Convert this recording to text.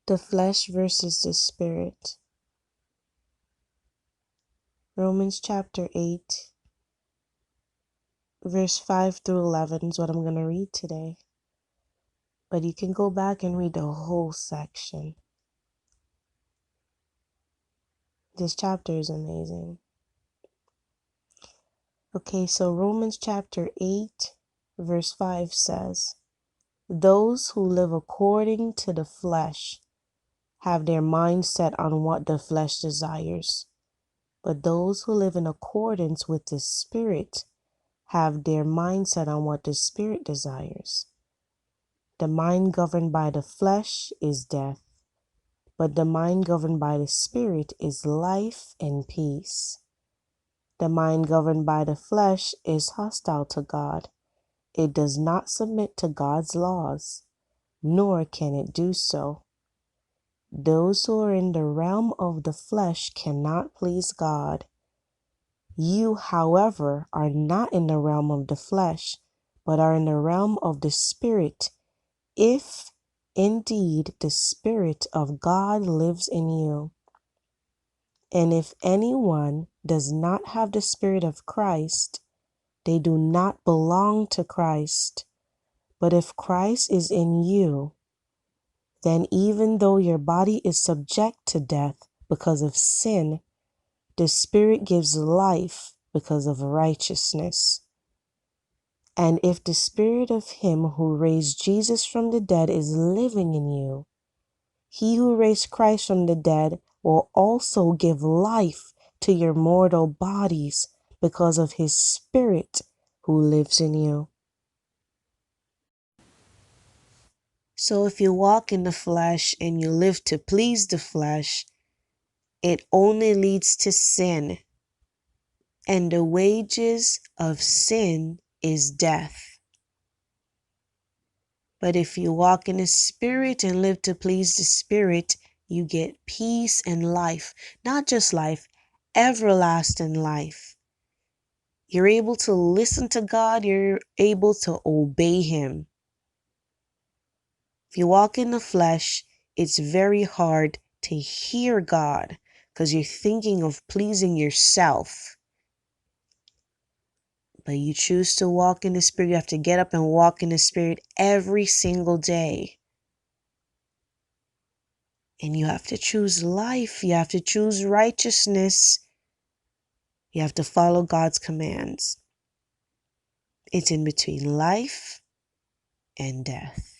The flesh versus the spirit. Romans chapter 8, verse 5 through 11 is what I'm going to read today. But you can go back and read the whole section. This chapter is amazing. Okay, so Romans chapter 8, verse 5 says, "Those who live according to the flesh have their mind set on what the flesh desires. But those who live in accordance with the Spirit have their mind set on what the Spirit desires. The mind governed by the flesh is death, but the mind governed by the Spirit is life and peace. The mind governed by the flesh is hostile to God. It does not submit to God's laws, nor can it do so. Those who are in the realm of the flesh cannot please God. You, however, are not in the realm of the flesh, but are in the realm of the Spirit, if indeed the Spirit of God lives in you. And if anyone does not have the Spirit of Christ, they do not belong to Christ. But if Christ is in you, then even though your body is subject to death because of sin, the Spirit gives life because of righteousness. And if the Spirit of Him who raised Jesus from the dead is living in you, He who raised Christ from the dead will also give life to your mortal bodies because of His Spirit who lives in you." So if you walk in the flesh and you live to please the flesh, it only leads to sin. And the wages of sin is death. But if you walk in the Spirit and live to please the Spirit, you get peace and life. Not just life, everlasting life. You're able to listen to God. You're able to obey Him. If you walk in the flesh, it's very hard to hear God because you're thinking of pleasing yourself. But you choose to walk in the Spirit. You have to get up and walk in the Spirit every single day. And you have to choose life. You have to choose righteousness. You have to follow God's commands. It's in between life and death.